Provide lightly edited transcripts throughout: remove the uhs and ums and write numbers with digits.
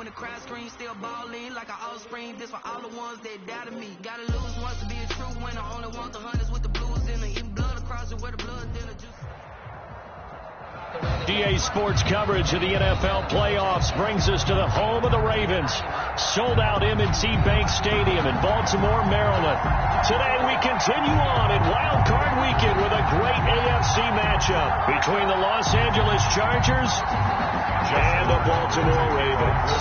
the crowd scream, still balling like an offspring. This for all the ones that doubted me. Gotta lose once to be a true winner. Only want the hunters with the blues in it. Even blood across it where the blood dinner juice. DA Sports coverage of the NFL playoffs brings us to the home of the Ravens. Sold out M&T Bank Stadium in Baltimore, Maryland. Today we continue on in Wildcard Weekend with a great AFC matchup between the Los Angeles Chargers and the Baltimore Ravens.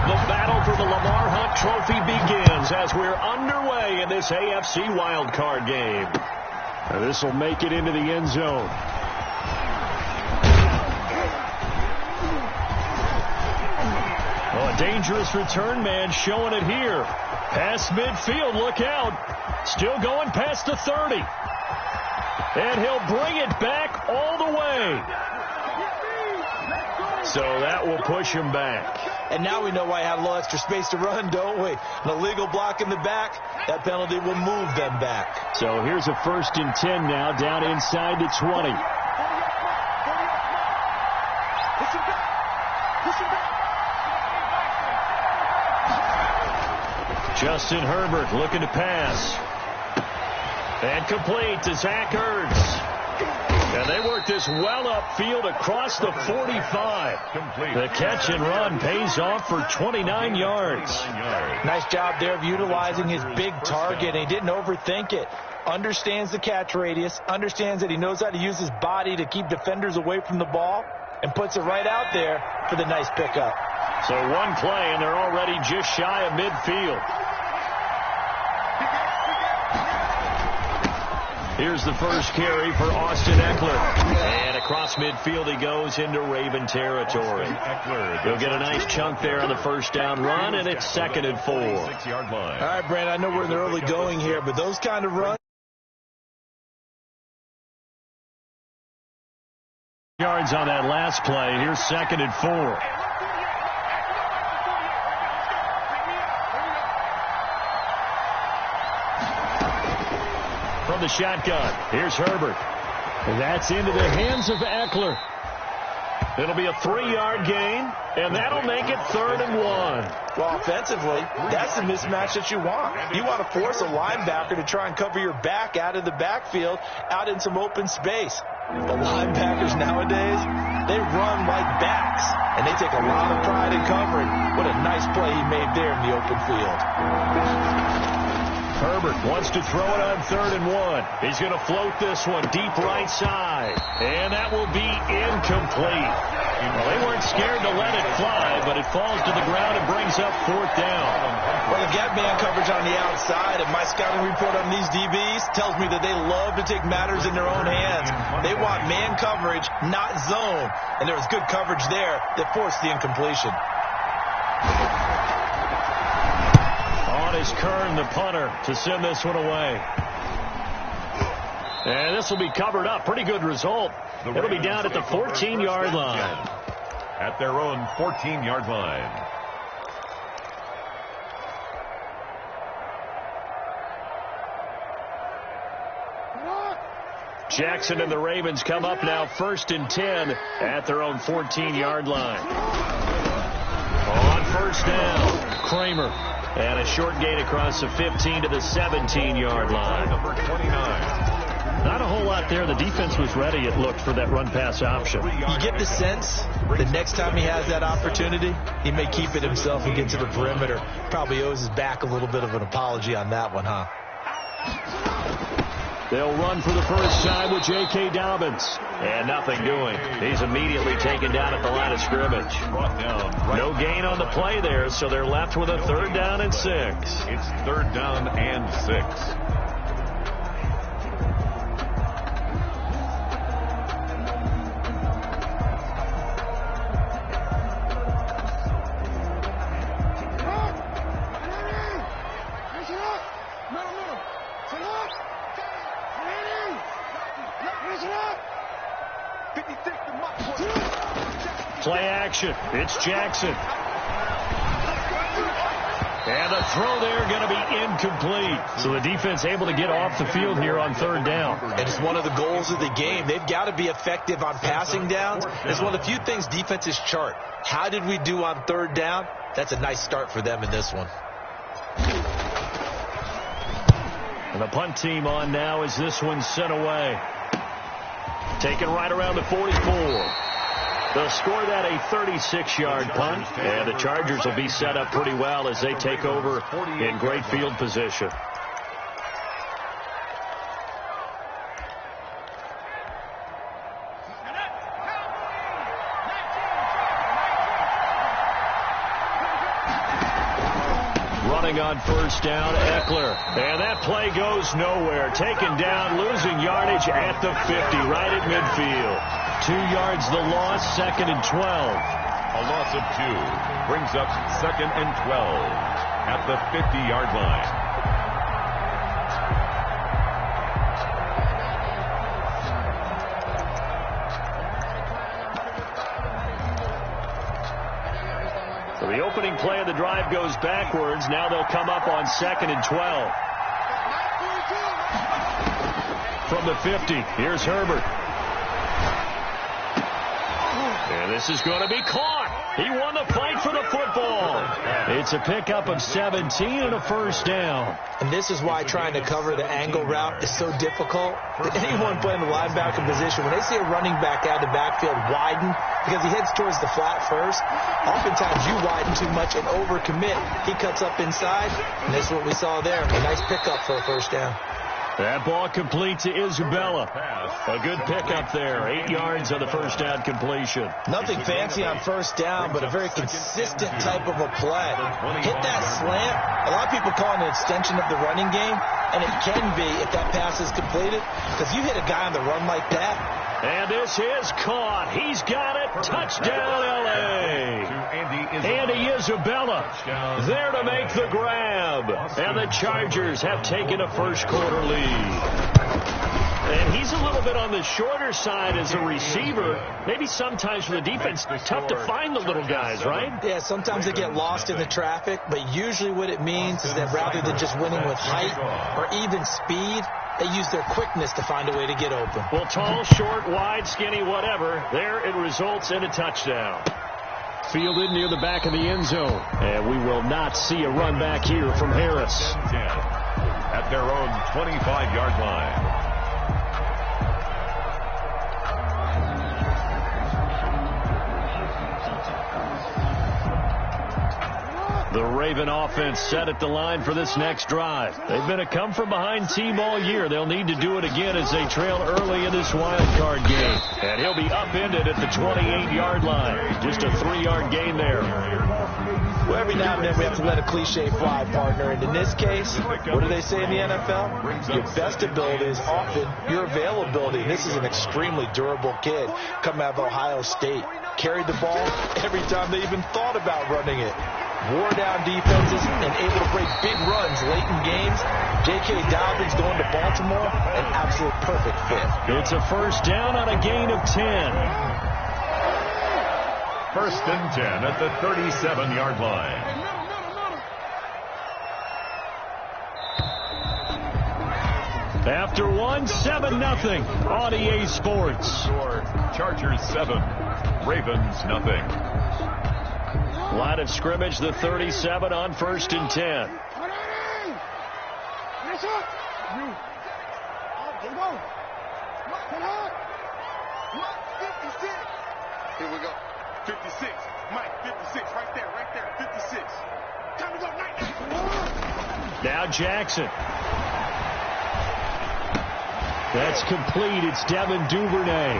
The battle for the Lamar Hunt Trophy begins as we're underway in this AFC Wildcard game. This will make it into the end zone. A dangerous return man showing it here. Past midfield, look out. Still going past the 30. And he'll bring it back all the way. So that will push him back. And now we know why he had a little extra space to run, don't we? An illegal block in the back. That penalty will move them back. So here's a 1st and 10 now, down inside the 20. Justin Herbert looking to pass. And complete to Zach Ertz. And they work this well upfield across the 45. The catch and run pays off for 29 yards. Nice job there of utilizing his big target. He didn't overthink it. Understands the catch radius. Understands that he knows how to use his body to keep defenders away from the ball. And puts it right out there for the nice pickup. So one play and they're already just shy of midfield. Here's the first carry for Austin Eckler. And across midfield he goes into Raven territory. He'll get a nice chunk there on the first down run, and it's 2nd and 4. All right, Brandon, I know we're in the early going here, but those kind of runs. Yards on that last play. Here's 2nd and 4. From the shotgun, here's Herbert. And that's into the hands of Eckler. It'll be a 3-yard gain, and that'll make it 3rd and 1. Well, offensively, that's the mismatch that you want. You want to force a linebacker to try and cover your back out of the backfield, out in some open space. The linebackers nowadays, they run like backs, and they take a lot of pride in covering. What a nice play he made there in the open field. Herbert wants to throw it on 3rd and 1. He's going to float this one deep right side. And that will be incomplete. Well, they weren't scared to let it fly, but it falls to the ground and brings up 4th down. Well, they get man coverage on the outside, and my scouting report on these DBs tells me that they love to take matters in their own hands. They want man coverage, not zone. And there was good coverage there that forced the incompletion. Is Kern, the punter, to send this one away. And this will be covered up. Pretty good result. It'll be down at the 14-yard line. At their own 14-yard line. Jackson and the Ravens come up now 1st and 10 at their own 14-yard line. On 1st down, Kramer. And a short gain across the 15 to the 17-yard line. Number 29. Not a whole lot there. The defense was ready, it looked, for that run-pass option. You get the sense the next time he has that opportunity, he may keep it himself and get to the perimeter. Probably owes his back a little bit of an apology on that one, huh? They'll run for the first time with J.K. Dobbins. And nothing doing. He's immediately taken down at the line of scrimmage. No gain on the play there, so they're left with a 3rd down and 6. It's 3rd down and 6. Play action. It's Jackson. And the throw there going to be incomplete. So the defense able to get off the field here on third down. And it's one of the goals of the game. They've got to be effective on passing downs. It's one of the few things defenses chart. How did we do on third down? That's a nice start for them in this one. And the punt team on now as this one's sent away. Taken right around the 44. They'll score that a 36-yard punt, and the Chargers will be set up pretty well as they take over in great field position. Running on first down, Eckler. And that play goes nowhere. Taken down, losing yardage at the 50, right at midfield. 2 yards the loss, 2nd and 12. A loss of 2 brings up 2nd and 12 at the 50-yard line. So the opening play of the drive goes backwards. Now they'll come up on 2nd and 12. From the 50, here's Herbert. And this is going to be caught. He won the fight for the football. It's a pickup of 17 and a first down. And this is why trying to cover the angle route is so difficult. Anyone playing the linebacker position, when they see a running back out of the backfield widen, because he heads towards the flat first, oftentimes you widen too much and overcommit. He cuts up inside, and that's what we saw there. A nice pickup for a first down. That ball complete to Isabella. A good pickup there. 8 yards on the first down completion. Nothing fancy on first down, but a very consistent type of a play. Hit that slant. A lot of people call it an extension of the running game, and it can be if that pass is completed, because you hit a guy on the run like that. And this is caught. He's got it. Touchdown, L.A. Andy Isabella there to make the grab. And the Chargers have taken a first-quarter lead. And he's a little bit on the shorter side as a receiver. Maybe sometimes for the defense, tough to find the little guys, right? Yeah, sometimes they get lost in the traffic, but usually what it means is that rather than just winning with height or even speed, they use their quickness to find a way to get open. Well, tall, short, wide, skinny, whatever, there it results in a touchdown. Fielded near the back of the end zone. And we will not see a run back here from Harris. At their own 25-yard line. The Raven offense set at the line for this next drive. They've been a come-from-behind team all year. They'll need to do it again as they trail early in this wild card game. And he'll be upended at the 28-yard line. Just a 3-yard gain there. Well, every now and then we have to let a cliche fly, partner. And in this case, what do they say in the NFL? Your best ability is often your availability. This is an extremely durable kid coming out of Ohio State. Carried the ball every time they even thought about running it. Wore down defenses and able to break big runs late in games. J.K. Dobbins going to Baltimore, an absolute perfect fit. It's a first down on a gain of 10. First and 10 at the 37-yard line. After one, 7-0 on EA Sports. Chargers 7, Ravens nothing. Line of scrimmage, the 37 on first and 10. Here we go. 56. Mike, 56. Right there. 56. Time to go. Night. Now Jackson. That's complete. It's Devin Duvernay.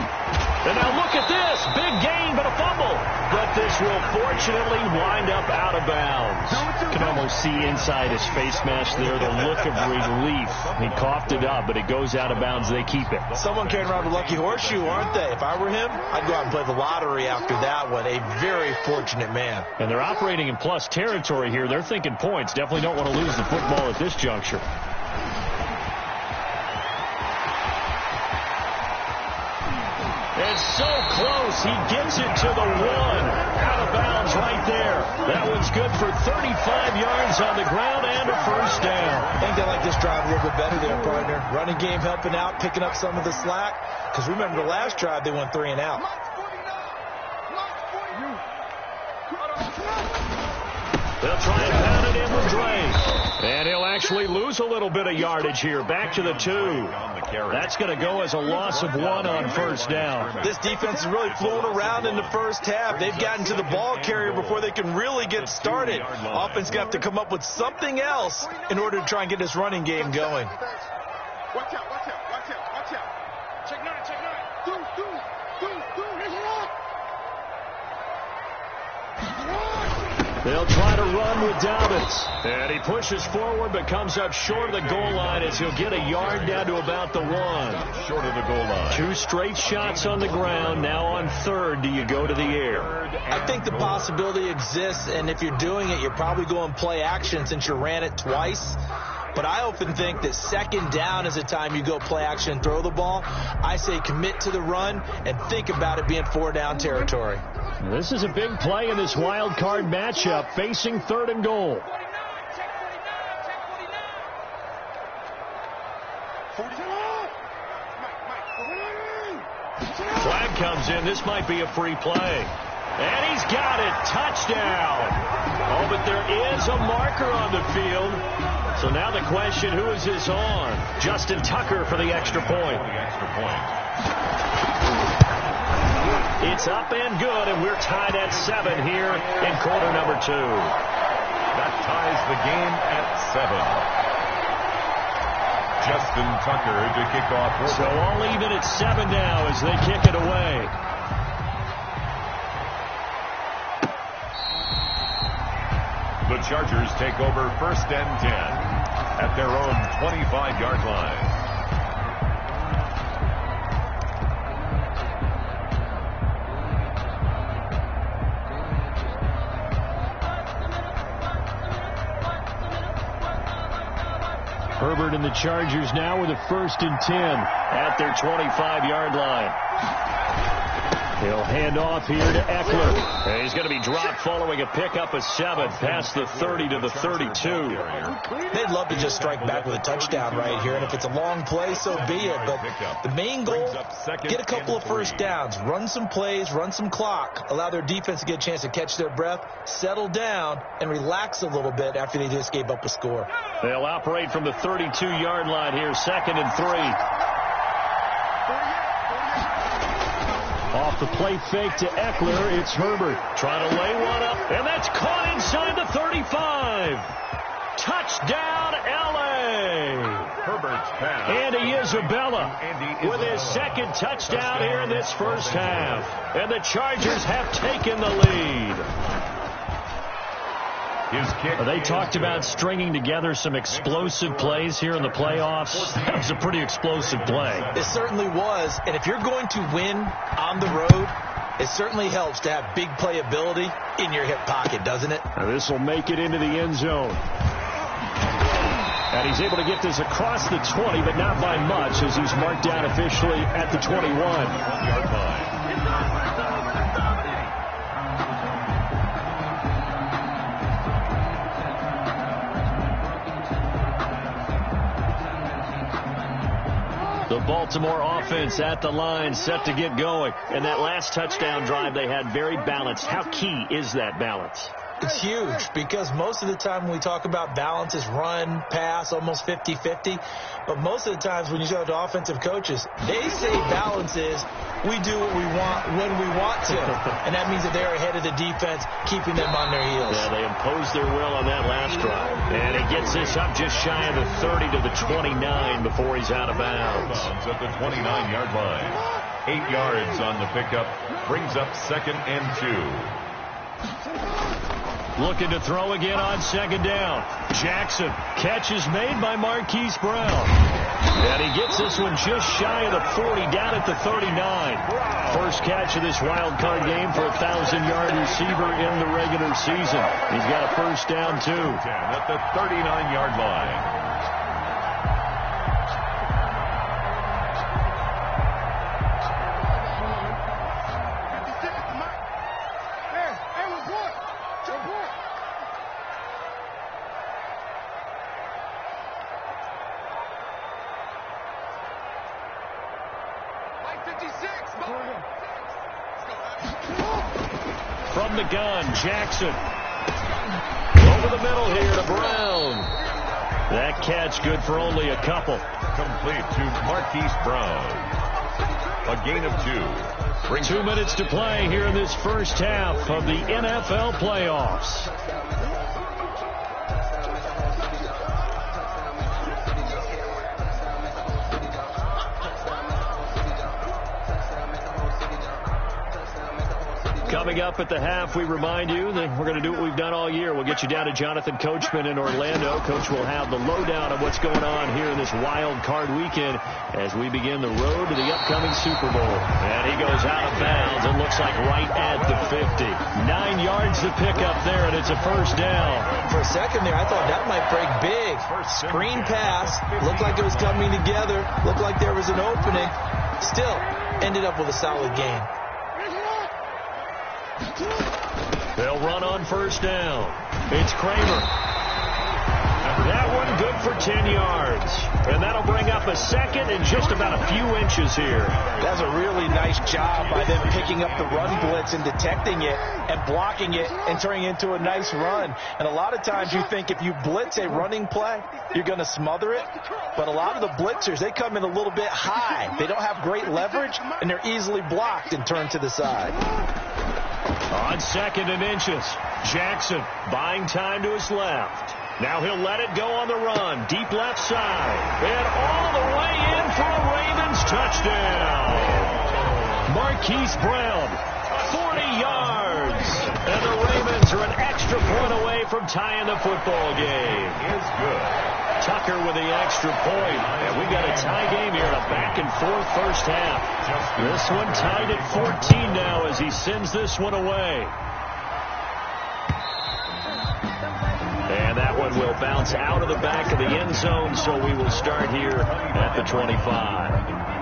And now look at this. Big gain, but a fumble. But this will fortunately wind up out of bounds. You can almost see inside his face mask there the look of relief. He coughed it up, but it goes out of bounds. They keep it. Someone carrying around a lucky horseshoe, aren't they? If I were him, I'd go out and play the lottery after that one. A very fortunate man. And they're operating in plus territory here. They're thinking points. Definitely don't want to lose the football at this juncture. It's so close. He gets it to the 1. Out of bounds right there. That one's good for 35 yards on the ground and a first down. I think they like this drive a little bit better there, partner. Running game helping out, picking up some of the slack. Because remember the last drive, they went 3 and out. They'll try and pound it in with Drake. And he'll actually lose a little bit of yardage here. Back to the 2. That's going to go as a loss of 1 on first down. This defense is really flown around in the first half. They've gotten to the ball carrier before they can really get started. Offense got to come up with something else in order to try and get this running game going. Watch out, watch out, watch out, watch out. Check 9, check 9. They'll try to run with Dobbins. And he pushes forward but comes up short of the goal line as he'll get a yard down to about the 1. Short of the goal line. 2 straight shots on the ground. Now on third, do you go to the air? I think the possibility exists, and if you're doing it, you're probably going play action since you ran it twice. But I often think that second down is the time you go play action and throw the ball. I say commit to the run and think about it being 4-down territory. This is a big play in this wild card matchup, facing 3rd and goal. Flag comes in. This might be a free play. And he's got it. Touchdown. Oh, but there is a marker on the field. So now the question, who is this on? Justin Tucker for the extra point. It's up and good, and we're tied at 7 here in quarter number 2. That ties the game at 7. Justin Tucker to kick off. So all even at 7 now as they kick it away. The Chargers take over 1st and 10 at their own 25-yard line. Herbert and the Chargers now with a 1st and 10 at their 25-yard line. He'll hand off here to Eckler. And he's going to be dropped following a pickup of 7 past the 30 to the 32. They'd love to just strike back with a touchdown right here, and if it's a long play, so be it. But the main goal, get a couple of first downs, run some plays, run some clock, allow their defense to get a chance to catch their breath, settle down, and relax a little bit after they just gave up a score. They'll operate from the 32-yard line here, 2nd and 3. Off the play fake to Eckler, it's Herbert trying to lay one up, and that's caught inside the 35. Touchdown, L.A. Herbert's pass. Andy Isabella with his 2nd touchdown here in this first half. And the Chargers have taken the lead. They talked about stringing together some explosive plays here in the playoffs. That was a pretty explosive play. It certainly was. And if you're going to win on the road, it certainly helps to have big playability in your hip pocket, doesn't it? Now this will make it into the end zone. And he's able to get this across the 20, but not by much, as he's marked down officially at the 21-yard line. The Baltimore offense at the line, set to get going. And that last touchdown drive they had very balanced. How key is that balance? It's huge, because most of the time when we talk about balance is run, pass, almost 50-50. But most of the times when you talk to offensive coaches, they say balance is we do what we want when we want to. And that means that they're ahead of the defense, keeping them on their heels. Yeah, they imposed their will on that last drive. And he gets this up just shy of the 30 to the 29 before he's out of bounds. At the 29-yard line. 8 yards on the pickup. Brings up 2nd and 2. Looking to throw again on 2nd down. Jackson. Catch is made by Marquise Brown. And he gets this one just shy of the 40, down at the 39. First catch of this wild card game for a 1,000-yard receiver in the regular season. He's got a first down, too. At the 39-yard line. From the gun, Jackson. Over the middle here to Brown. That catch good for only a couple. Complete to Marquise Brown. A gain of 2. 2 minutes to play here in this first half of the NFL playoffs. Coming up at the half, we remind you that we're going to do what we've done all year. We'll get you down to Jonathan Coachman in Orlando. Coach will have the lowdown of what's going on here in this wild card weekend as we begin the road to the upcoming Super Bowl. And he goes out of bounds. It looks like right at the 50. 9 yards to pick up there, and it's a first down. For a second there, I thought that might break big. Screen pass. Looked like it was coming together. Looked like there was an opening. Still, ended up with a solid game. They'll run on first down. It's Kramer. That one good for 10 yards. And that'll bring up a second and just about a few inches here. That's a really nice job by them picking up the run blitz and detecting it and blocking it and turning it into a nice run. And a lot of times you think if you blitz a running play, you're going to smother it. But a lot of the blitzers, they come in a little bit high. They don't have great leverage, and they're easily blocked and turned to the side. On second and inches, Jackson buying time to his left. Now he'll let it go on the run. Deep left side. And all the way in for a Ravens touchdown. Marquise Brown, 40 yards. And the Ravens are an extra point away from tying the football game. Is good. Tucker with the extra point. And we got a tie game here, a back-and-forth first half. This one tied at 14 now as he sends this one away. And that one will bounce out of the back of the end zone, so we will start here at the 25.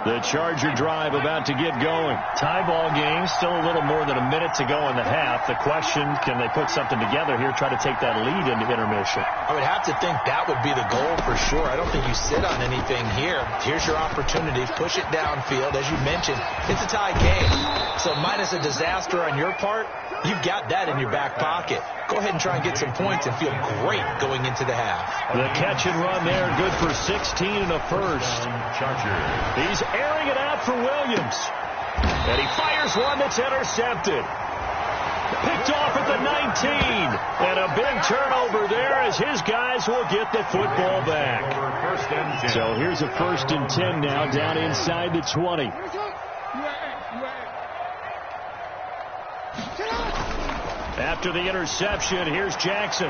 The Charger drive about to get going. Tie ball game, still a little more than a minute to go in the half. The question, can they put something together here, try to take that lead into intermission? I would have to think that would be the goal for sure. I don't think you sit on anything here. Here's your opportunity. Push it downfield. As you mentioned, it's a tie game. So minus a disaster on your part, you've got that in your back pocket. Go ahead and try and get some points and feel great going into the half. The catch and run there, good for 16 and a first. Charger. He's airing it out for Williams. And he fires one that's intercepted. Picked off at the 19. And a big turnover there as his guys will get the football back. So here's a 1st and 10 now down inside the 20. After the interception, here's Jackson.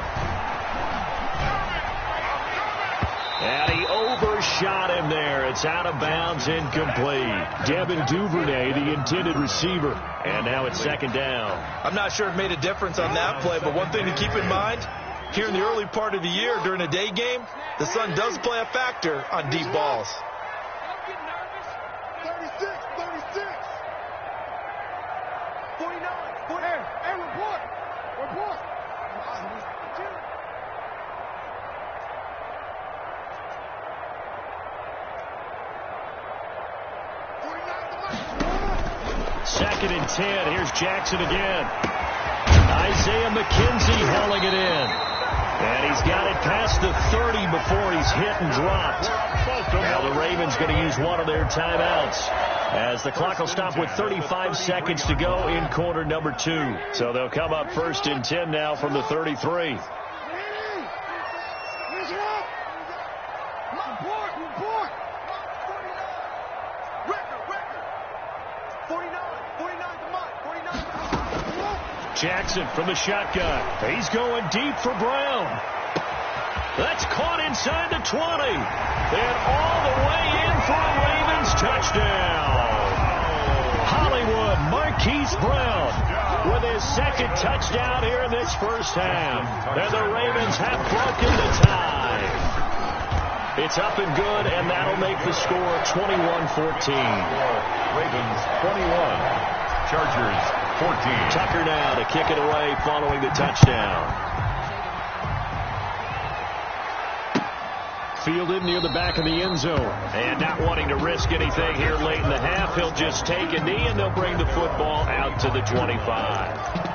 And he overshot him there. It's out of bounds, incomplete. Devin Duvernay, the intended receiver. And now it's 2nd down. I'm not sure it made a difference on that play, but one thing to keep in mind, here in the early part of the year during a day game, the sun does play a factor on deep balls. 36, 36. 49. Hey, report. Report. Second and 10. Here's Jackson again. Isaiah McKenzie hauling it in. And he's got it past the 30 before he's hit and dropped. Now the Ravens going to use one of their timeouts as the clock will stop with 35 seconds to go in quarter number 2. So they'll come up 1st and 10 now from the 33. Jackson from the shotgun. He's going deep for Brown. That's caught inside the 20. And all the way in for a Ravens touchdown. Hollywood Marquise Brown with his 2nd touchdown here in this first half. And the Ravens have broken the tie. It's up and good, and that'll make the score 21-14. Ravens 21, Chargers 14. Tucker now to kick it away following the touchdown. Fielded near the back of the end zone. And not wanting to risk anything here late in the half, he'll just take a knee, and they'll bring the football out to the 25.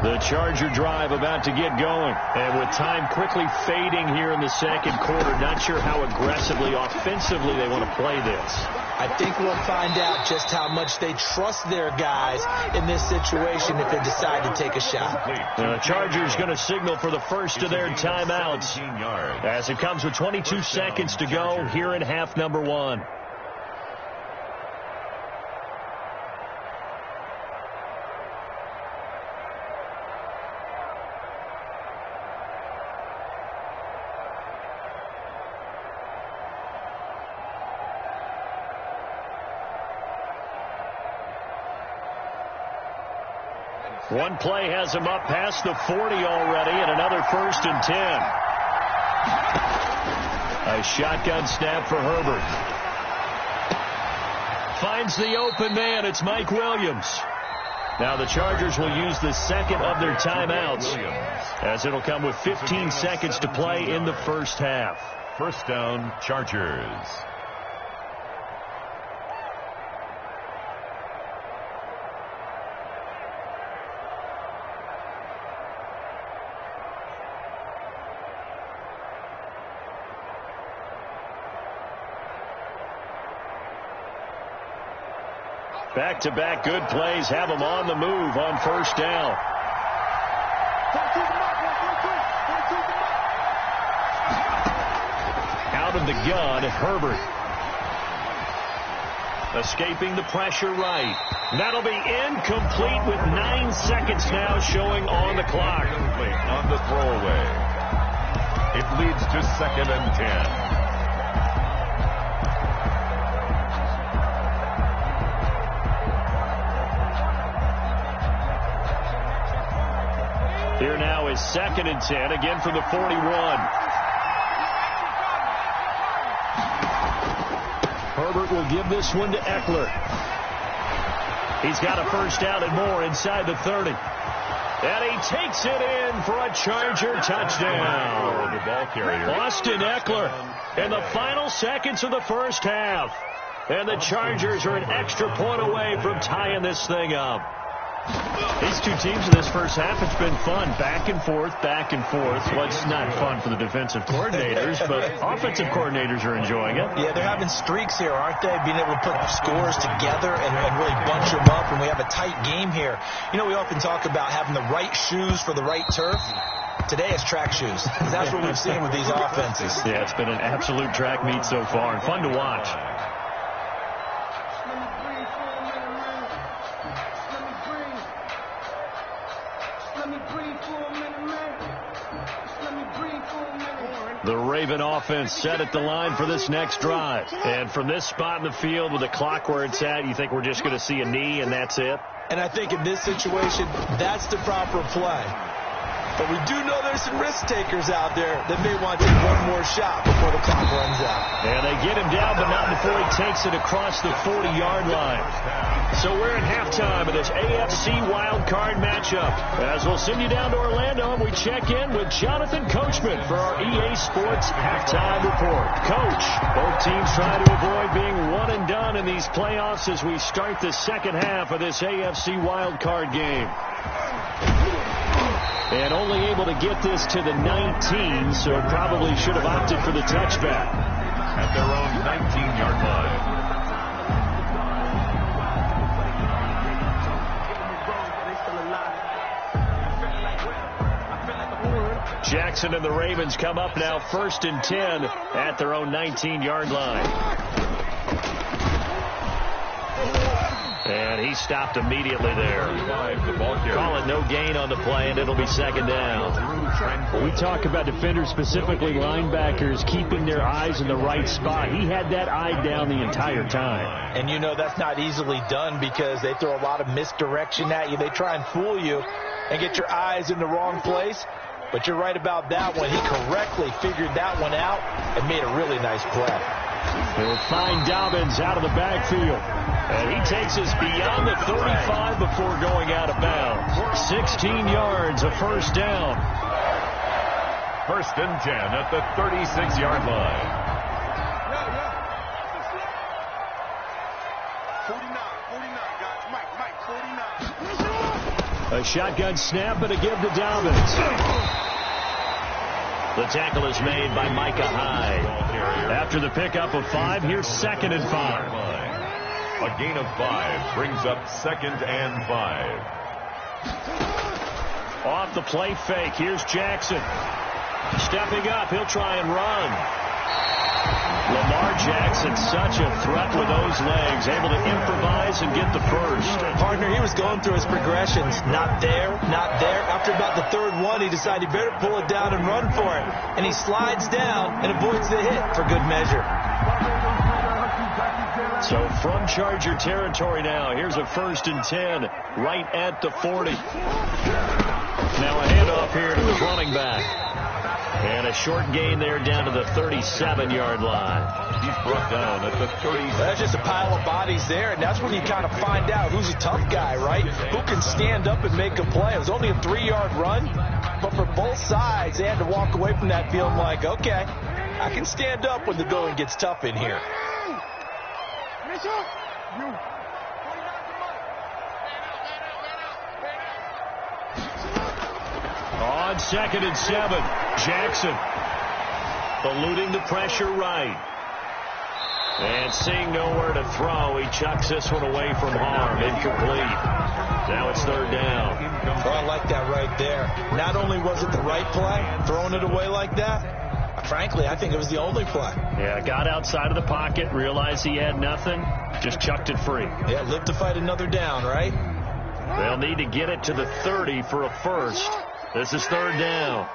The Charger drive about to get going. And with time quickly fading here in the second quarter, not sure how aggressively, offensively they want to play this. I think we'll find out just how much they trust their guys in this situation if they decide to take a shot. The Chargers going to signal for the first of their timeouts as it comes with 22 seconds to go here in half number 1. One play has him up past the 40 already, and another 1st and 10. A shotgun snap for Herbert. Finds the open man. It's Mike Williams. Now the Chargers will use the second of their timeouts, as it'll come with 15 seconds to play in the first half. First down, Chargers. Back-to-back good plays have them on the move on first down. Out of the gun, Herbert. Escaping the pressure right. That'll be incomplete with 9 seconds now showing on the clock. On the throwaway. It leads to 2nd and 10. Here now is 2nd and 10, again from the 41. Herbert will give this one to Eckler. He's got a first down and more inside the 30. And he takes it in for a Charger touchdown. The ball carrier. Austin Eckler in the final seconds of the first half. And the Chargers are an extra point away from tying this thing up. These two teams in this first half, it's been fun. Back and forth, back and forth. Well, it's not fun for the defensive coordinators, but offensive coordinators are enjoying it. Yeah, they're having streaks here, aren't they? Being able to put scores together and really bunch them up, and we have a tight game here. You know, we often talk about having the right shoes for the right turf. Today it's track shoes. That's what we've seen with these offenses. Yeah, it's been an absolute track meet so far, and fun to watch. The Raven offense set at the line for this next drive. And from this spot in the field with the clock where it's at, you think we're just going to see a knee and that's it? And I think in this situation, that's the proper play. But we do know there's some risk takers out there that may want to take one more shot before the clock runs out. And they get him down, but not before he takes it across the 40-yard line. So we're in halftime of this AFC Wildcard matchup. As we'll send you down to Orlando, and we check in with Jonathan Coachman for our EA Sports Halftime Report. Coach, both teams try to avoid being one and done in these playoffs as we start the second half of this AFC Wildcard game. And only able to get this to the 19, so probably should have opted for the touchback. At their own 19-yard line. Jackson and the Ravens come up now 1st and 10 at their own 19-yard line. And he stopped immediately there. Call it no gain on the play, and it'll be second down. We talk about defenders, specifically linebackers, keeping their eyes in the right spot. He had that eye down the entire time. And you know that's not easily done because they throw a lot of misdirection at you. They try and fool you and get your eyes in the wrong place. But you're right about that one. He correctly figured that one out and made a really nice play. They'll find Dobbins out of the backfield. And he takes us beyond the 35 before going out of bounds. 16 yards, a first down. First and 10 at the 36-yard line. 49, guys. Mike, 49. A shotgun snap and a give to Dobbins. The tackle is made by Micah Hyde. After the pickup of 5, here's second and 5. A gain of 5 brings up second and 5. Off the play fake, here's Jackson. Stepping up, he'll try and run. Lamar Jackson, such a threat with those legs, able to improvise and get the first. Partner, he was going through his progressions. Not there, not there. After about the third one, he decided he better pull it down and run for it. And he slides down and avoids the hit for good measure. So from Charger territory now, here's a first and 10 right at the 40. Now a handoff here to his running back. And a short gain there down to the 37-yard line. He's brought down at the 30. That's just a pile of bodies there, and that's when you kind of find out who's a tough guy, right? Who can stand up and make a play. It was only a 3-yard run, but for both sides, they had to walk away from that feeling like, okay, I can stand up when the going gets tough in here. On second and 7, Jackson eluding the pressure right. And seeing nowhere to throw, he chucks this one away from harm. Incomplete. Now it's third down. Oh, I like that right there. Not only was it the right play, throwing it away like that, frankly, I think it was the only play. Yeah, got outside of the pocket, realized he had nothing, just chucked it free. Yeah, live to fight another down, right? They'll need to get it to the 30 for a first. This is third down.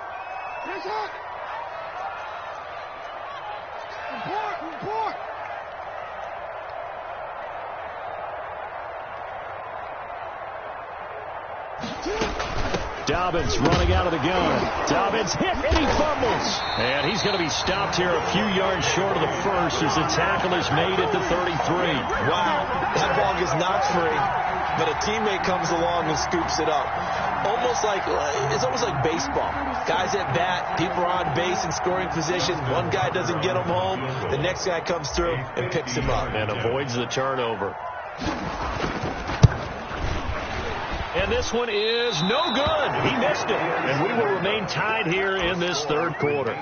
Dobbins running out of the gun. Dobbins hit and he fumbles. And he's going to be stopped here a few yards short of the first as the tackle is made at the 33. Wow, that ball gets knocked free, but a teammate comes along and scoops it up. It's almost like baseball. Guys at bat, people are on base in scoring position. One guy doesn't get him home. The next guy comes through and picks him up. And avoids the turnover. And this one is no good. He missed it. And we will remain tied here in this third quarter.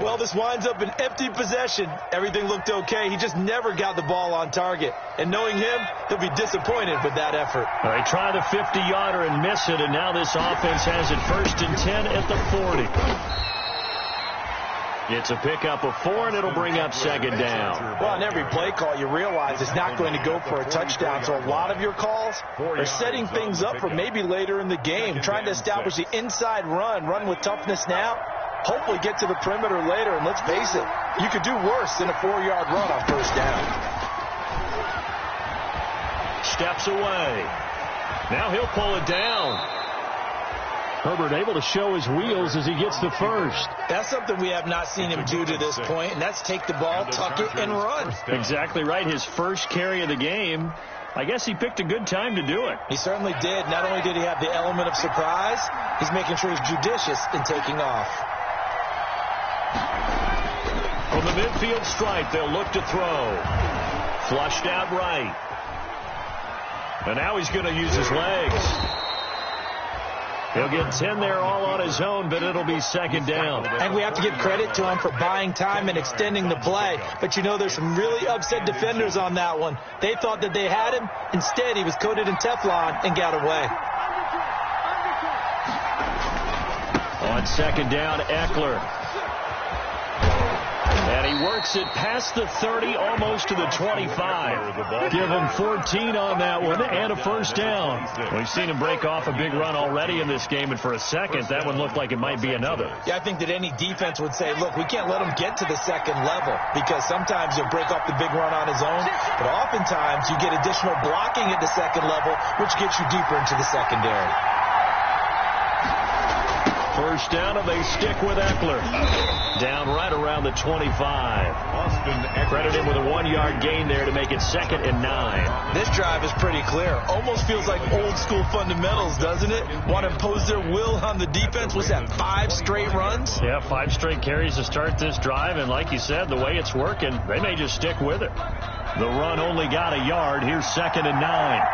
Well, this winds up an empty possession. Everything looked okay. He just never got the ball on target. And knowing him, he'll be disappointed with that effort. They try the 50-yarder and miss it, and now this offense has it first and 10 at the 40. It's a pickup of 4, and it'll bring up second down. Well, on every play call, you realize it's not going to go for a touchdown. So a lot of your calls are setting things up for maybe later in the game, trying to establish the inside run with toughness now, hopefully get to the perimeter later. And let's face it, you could do worse than a 4-yard run on first down. Steps away. Now he'll pull it down. Herbert able to show his wheels as he gets the first. That's something we have not seen him do to this point, and that's take the ball, tuck it, and run. Exactly right. His first carry of the game. I guess he picked a good time to do it. He certainly did. Not only did he have the element of surprise, he's making sure he's judicious in taking off. From the midfield stripe, they'll look to throw. Flushed out right. And now he's going to use his legs. He'll get 10 there all on his own, but it'll be second down. And we have to give credit to him for buying time and extending the play. But, you know, there's some really upset defenders on that one. They thought that they had him. Instead, he was coated in Teflon and got away. On second down, Eckler. And he works it past the 30, almost to the 25. Give him 14 on that one and a first down. We've seen him break off a big run already in this game, and for a second, that one looked like it might be another. Yeah, I think that any defense would say, look, we can't let him get to the second level, because sometimes he'll break off the big run on his own, but oftentimes you get additional blocking at the second level, which gets you deeper into the secondary. First down, and they stick with Eckler. Down right around the 25. Credit him with a 1-yard gain there to make it 2nd and 9. This drive is pretty clear. Almost feels like old school fundamentals, doesn't it? Want to impose their will on the defense. Was that 5 straight runs? Yeah, 5 straight carries to start this drive, and like you said, the way it's working, they may just stick with it. The run only got a yard. Here's 2nd and 9.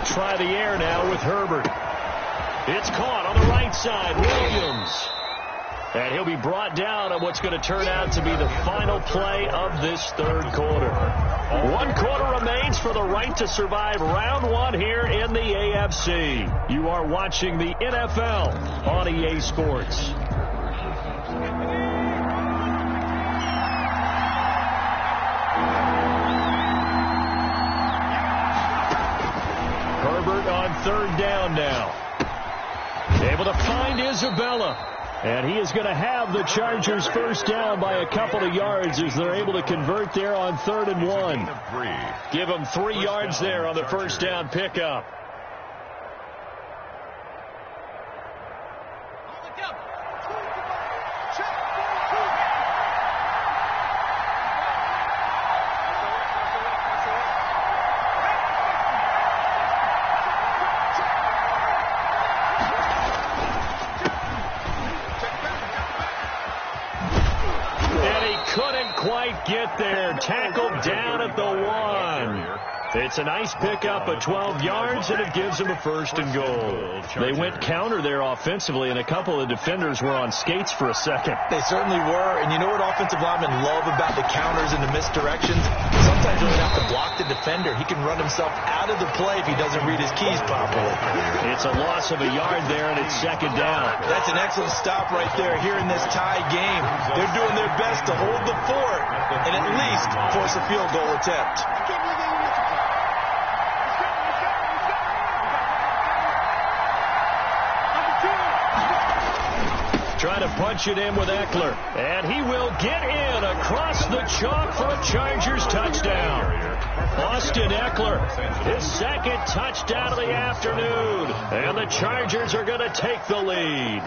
Try the air now with Herbert. It's caught on the right side. Williams. And he'll be brought down on what's going to turn out to be the final play of this third quarter. 1 quarter remains for the right to survive round 1 here in the AFC. You are watching the NFL on EA Sports. Herbert on 3rd down now. Able to find Isabella. And he is going to have the Chargers first down by a couple of yards as they're able to convert there on 3rd and 1. Give them 3 yards there on the first down pickup. Get there, tackled down at the 1. It's a nice pickup of 12 yards, and it gives them a 1st and goal. They went counter there offensively, and a couple of defenders were on skates for a second. They certainly were, and you know what offensive linemen love about the counters and the misdirections? Sometimes you don't have to block the defender. He can run himself out of the play if he doesn't read his keys properly. It's a loss of a yard there, and it's 2nd down. That's an excellent stop right there here in this tie game. They're doing their best to hold the fort and at least force a field goal attempt. Trying to punch it in with Eckler. And he will get in across the chalk for a Chargers touchdown. Austin Eckler, his 2nd touchdown of the afternoon. And the Chargers are going to take the lead.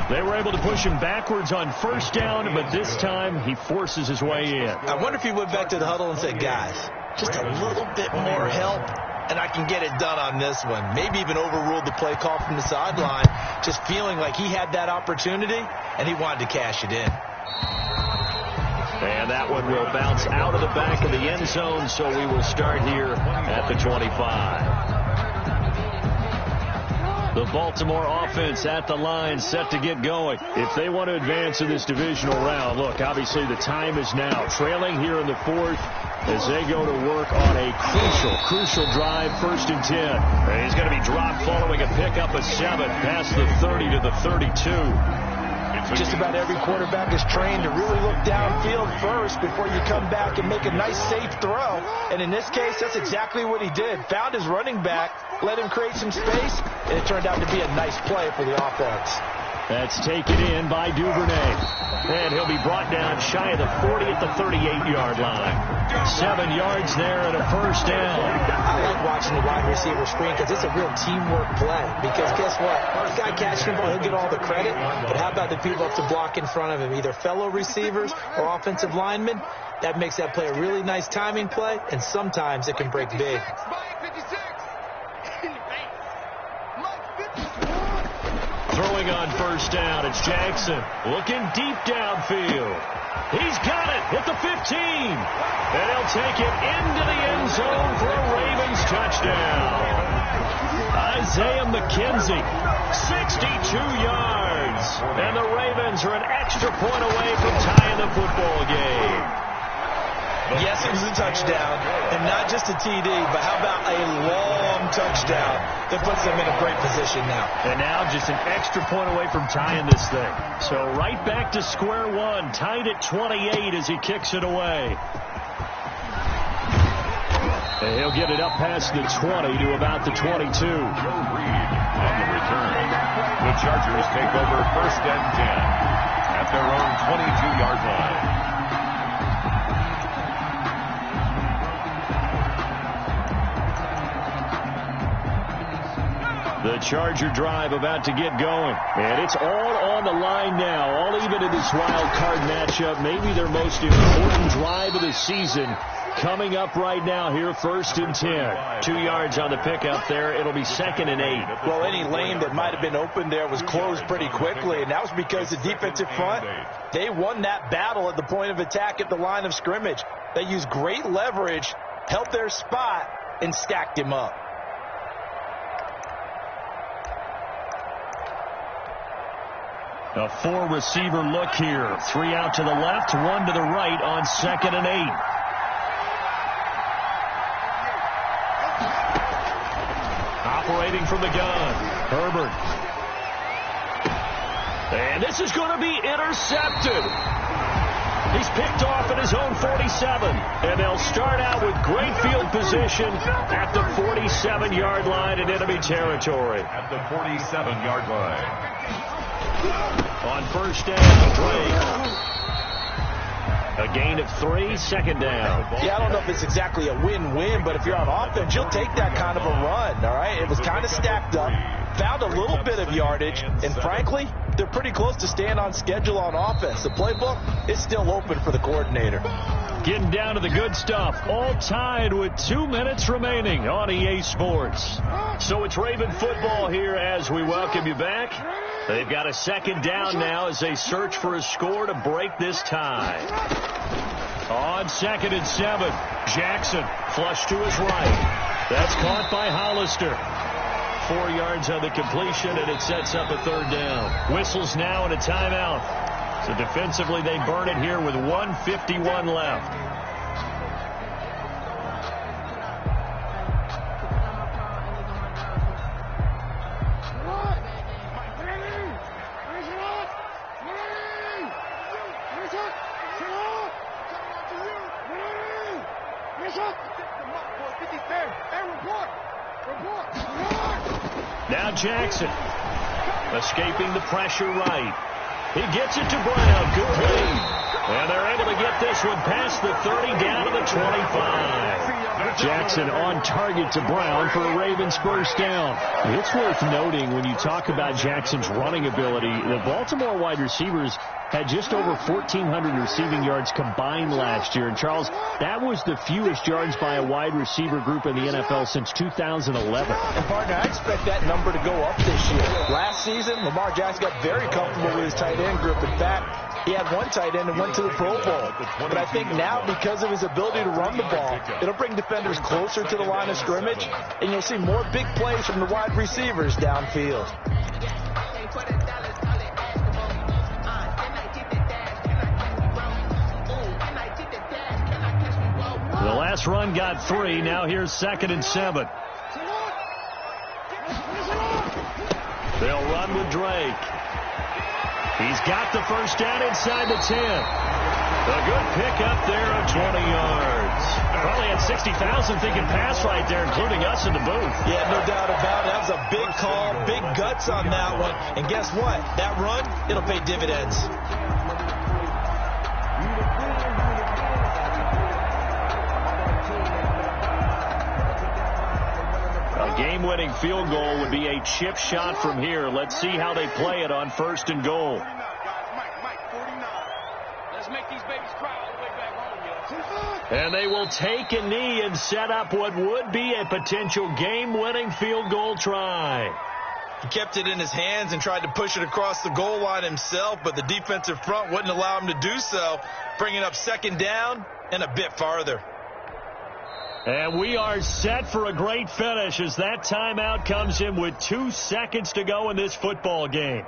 They were able to push him backwards on 1st down, but this time he forces his way in. I wonder if he went back to the huddle and said, guys, just a little bit more help, and I can get it done on this one. Maybe even overruled the play call from the sideline, just feeling like he had that opportunity, and he wanted to cash it in. And that one will bounce out of the back of the end zone, so we will start here at the 25. The Baltimore offense at the line, set to get going. If they want to advance in this divisional round, look, obviously the time is now. Trailing here in the 4th as they go to work on a crucial drive, 1st and 10. And he's going to be dropped following a pickup of 7 past the 30 to the 32. Just about every quarterback is trained to really look downfield first before you come back and make a nice, safe throw. And in this case, that's exactly what he did. Found his running back, let him create some space, and it turned out to be a nice play for the offense. That's taken in by Duvernay. And he'll be brought down shy of the 40 at the 38-yard line. 7 yards there and a first down. I like watching the wide receiver screen because it's a real teamwork play. Because guess what? The guy catching the ball, he'll get all the credit. But how about the people up to block in front of him, either fellow receivers or offensive linemen? That makes that play a really nice timing play, and sometimes it can break big. Throwing on 1st down, it's Jackson looking deep downfield. He's got it at the 15. And he'll take it into the end zone for a Ravens touchdown. Isaiah McKenzie, 62 yards. And the Ravens are an extra point away from tying the football game. Yes, least it was a touchdown, and not just a TD, but how about a long touchdown that puts them in a great position now. And now just an extra point away from tying this thing. So right back to square one, tied at 28 as he kicks it away. And he'll get it up past the 20 to about the 22. Joe Reed on the return. The Chargers take over 1st and 10 at their own 22-yard line. The Charger drive about to get going. And it's all on the line now, all even in this wild card matchup. Maybe their most important drive of the season coming up right now here, 1st and 10. 2 yards on the pickup there. It'll be 2nd and 8. Well, any lane that might have been open there was closed pretty quickly, and that was because the defensive front, they won that battle at the point of attack at the line of scrimmage. They used great leverage, held their spot, and stacked him up. A 4-receiver look here. 3 out to the left, 1 to the right on 2nd and 8. Operating from the gun, Herbert. And this is going to be intercepted. He's picked off at his own 47. And they'll start out with great field position at the 47-yard line in enemy territory. At the 47-yard line. On 1st down, Drake. A gain of 3, 2nd down. Yeah, I don't know if it's exactly a win-win, but if you're on offense, you'll take that kind of a run, all right? It was kind of stacked up, found a little bit of yardage, and frankly, they're pretty close to staying on schedule on offense. The playbook is still open for the coordinator. Getting down to the good stuff, all tied with 2 minutes remaining on EA Sports. So it's Raven football here as we welcome you back. They've got a 2nd down now as they search for a score to break this tie. On 2nd and 7, Jackson flush to his right. That's caught by Hollister. 4 yards on the completion, and it sets up a 3rd down. Whistles now and a timeout. So defensively, they burn it here with 1:51 left. Now Jackson escaping the pressure right. He gets it to Brown. Good play. And they're able to get this one past the 30 down to the 25. Jackson on target to Brown for a Ravens 1st down. It's worth noting when you talk about Jackson's running ability, the Baltimore wide receivers had just over 1,400 receiving yards combined last year. And, Charles, that was the fewest yards by a wide receiver group in the NFL since 2011. And, partner, I expect that number to go up this year. Last season, Lamar Jackson got very comfortable with his tight end group. In fact, he had one tight end and went to the Pro Bowl. But I think now, because of his ability to run the ball, it'll bring defenders closer to the line of scrimmage, and you'll see more big plays from the wide receivers downfield. The last run got 3. Now here's 2nd and 7. They'll run with Drake. He's got the 1st down inside the 10. A good pickup there of 20 yards. Probably had 60,000 thinking pass right there, including us in the booth. Yeah, no doubt about it. That was a big call, big guts on that one. And guess what? That run, it'll pay dividends. A game-winning field goal would be a chip shot from here. Let's see how they play it on 1st and goal. Let's make these babies cry all the way back home, yo. And they will take a knee and set up what would be a potential game-winning field goal try. He kept it in his hands and tried to push it across the goal line himself, but the defensive front wouldn't allow him to do so, bringing up 2nd down and a bit farther. And we are set for a great finish as that timeout comes in with 2 seconds to go in this football game.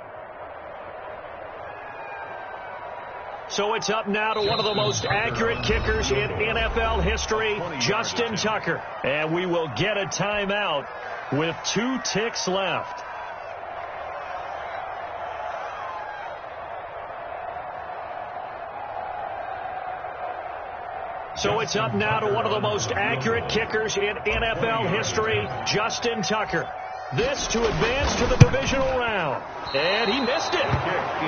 So it's up now to one of the most accurate kickers in NFL history, Justin Tucker. And we will get a timeout with 2 ticks left. So it's up now to one of the most accurate kickers in NFL history, Justin Tucker. This to advance to the divisional round. And he missed it.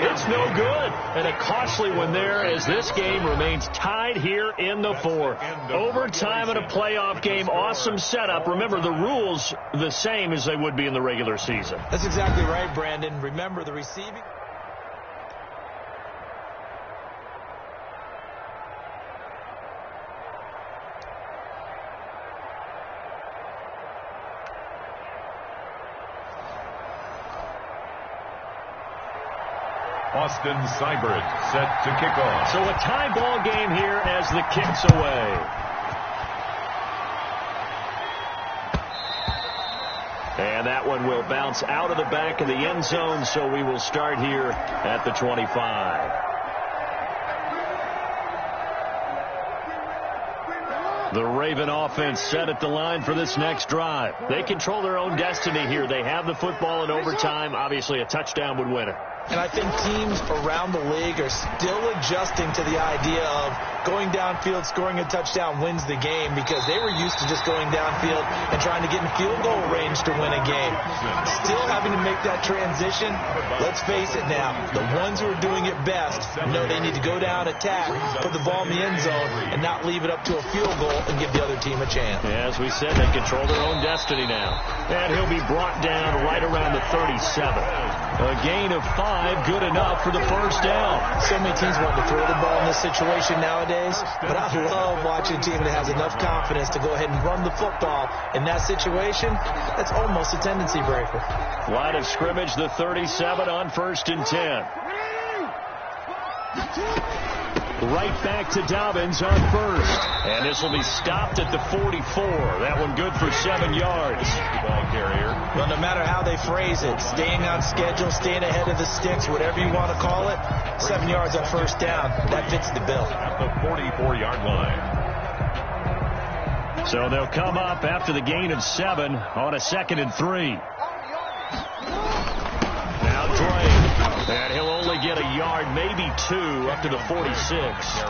It's no good. And a costly one there as this game remains tied here in the 4th. Overtime in a playoff game. Awesome setup. Remember, the rules the same as they would be in the regular season. That's exactly right, Brandon. Remember, the receiving... Austin Seibert set to kick off. So a tie ball game here as the kick's away. And that one will bounce out of the back of the end zone, so we will start here at the 25. The Raven offense set at the line for this next drive. They control their own destiny here. They have the football in overtime. Obviously, a touchdown would win it. And I think teams around the league are still adjusting to the idea of going downfield, scoring a touchdown wins the game, because they were used to just going downfield and trying to get in field goal range to win a game. Still having to make that transition. Let's face it now, the ones who are doing it best know they need to go down, attack, put the ball in the end zone, and not leave it up to a field goal and give the other team a chance. As we said, they control their own destiny now. And he'll be brought down right around the 37. A gain of 5, good enough for the first down. So many teams want to throw the ball in this situation nowadays, but I love watching a team that has enough confidence to go ahead and run the football. In that situation, that's almost a tendency breaker. Line of scrimmage, the 37 on 1st and 10. Right back to Dobbins on 1st. And this will be stopped at the 44. That one good for 7 yards. Ball carrier. Well, no matter how they phrase it, staying on schedule, staying ahead of the sticks, whatever you want to call it, 7 yards on 1st down, that fits the bill. At the 44-yard line. So they'll come up after the gain of 7 on a 2nd and 3. Now Drake. And he'll only get a yard, maybe 2, up to the 46.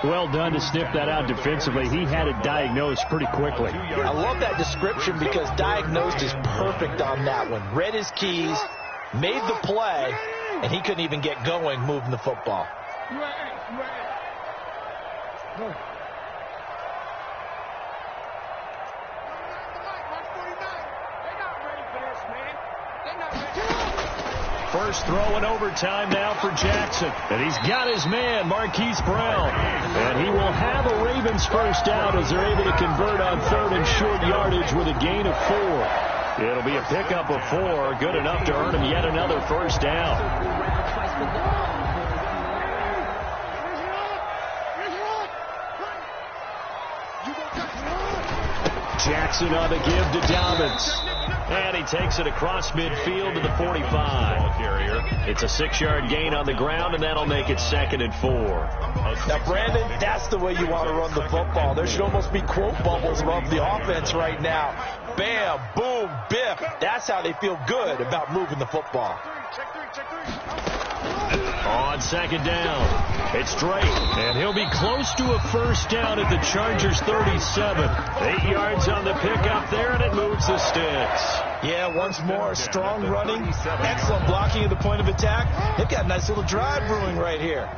Well done to sniff that out defensively. He had it diagnosed pretty quickly. I love that description because diagnosed is perfect on that one. Read his keys, made the play, and he couldn't even get going moving the football. First throw in overtime now for Jackson. And he's got his man, Marquise Brown. And he will have a Ravens first down as they're able to convert on 3rd and short yardage with a gain of 4. It'll be a pickup of 4, good enough to earn him yet another first down. Jackson on the give to Dobbins. And he takes it across midfield to the 45. It's a 6-yard gain on the ground, and that'll make it 2nd and 4. Now, Brandon, that's the way you want to run the football. There should almost be quote bubbles above the offense right now. Bam, boom, biff. That's how they feel good about moving the football. On 2nd down, it's Drake, and he'll be close to a first down at the Chargers' 37. 8 yards on the pickup there, and it moves the sticks. Yeah, once more, strong running, excellent blocking at the point of attack. They've got a nice little drive brewing right here.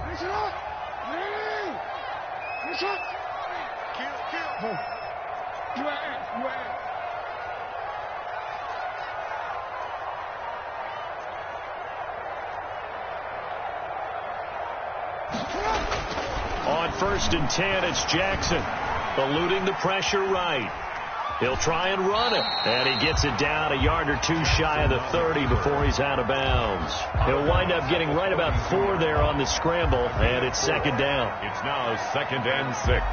On 1st and 10, it's Jackson, eluding the pressure right. He'll try and run it, and he gets it down a yard or 2 shy of the 30 before he's out of bounds. He'll wind up getting right about 4 there on the scramble, and it's 2nd down. It's now 2nd and 6.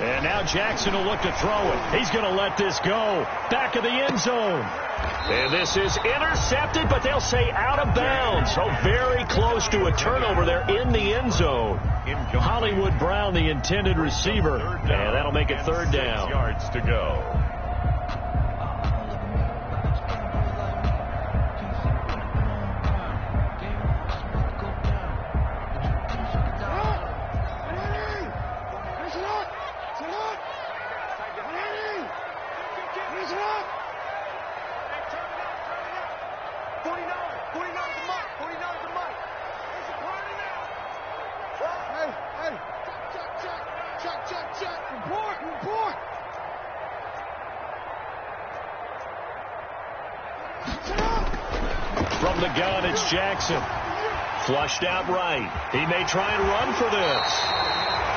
And now Jackson will look to throw it. He's going to let this go. Back of the end zone. And this is intercepted, but they'll say out of bounds. So very close to a turnover there in the end zone. Hollywood Brown, the intended receiver. And that'll make it third down. 6 yards to go. From the gun, it's Jackson. Flushed out right. He may try and run for this.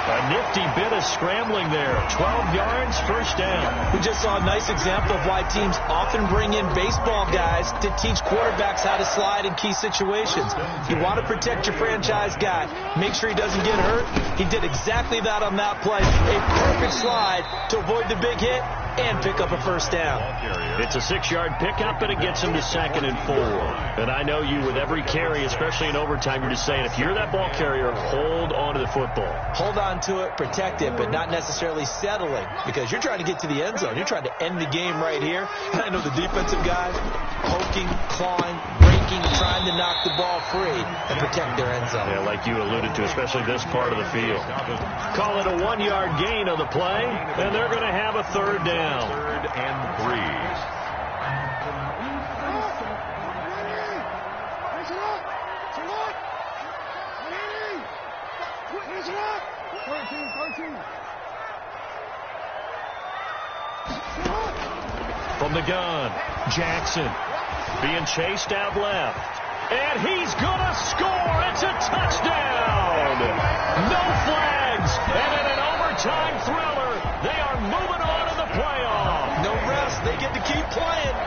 A nifty bit of scrambling there. 12 yards, first down. We just saw a nice example of why teams often bring in baseball guys to teach quarterbacks how to slide in key situations. You want to protect your franchise guy. Make sure he doesn't get hurt. He did exactly that on that play. A perfect slide to avoid the big hit and pick up a first down. It's a 6-yard pickup, and it gets him to 2nd and 4. And I know you, with every carry, especially in overtime, you're just saying, if you're that ball carrier, hold on to the football. Hold on to it, protect it, but not necessarily settling, because you're trying to get to the end zone. You're trying to end the game right here. I know the defensive guys poking, clawing, breaking, trying to knock the ball free and protect their end zone. Yeah, like you alluded to, especially this part of the field. Call it a 1-yard gain on the play, and they're going to have a third down. 3rd and 3. From the gun, Jackson being chased out left. And he's going to score. It's a touchdown. No flags. And in an overtime thriller, they are moving on to the playoff. No rest. They get to keep playing.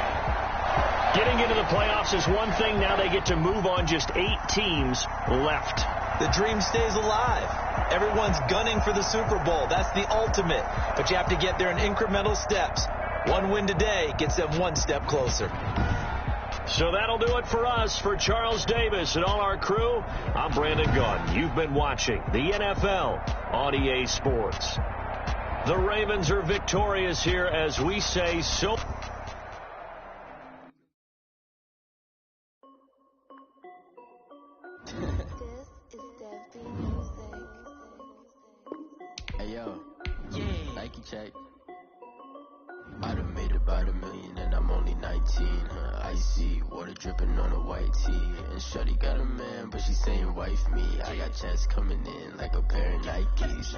Getting into the playoffs is one thing. Now they get to move on. Just 8 teams left. The dream stays alive. Everyone's gunning for the Super Bowl. That's the ultimate. But you have to get there in incremental steps. One win today gets them one step closer. So that'll do it for us. For Charles Davis and all our crew, I'm Brandon Gaudin. You've been watching the NFL on EA Sports. The Ravens are victorious here as we say so. Hey yo, Nike check. I done made about $1 million and I'm only 19. Icy water dripping on a white tee. And shorty got a man, but she saying wife me. I got checks coming in like a pair of Nikes.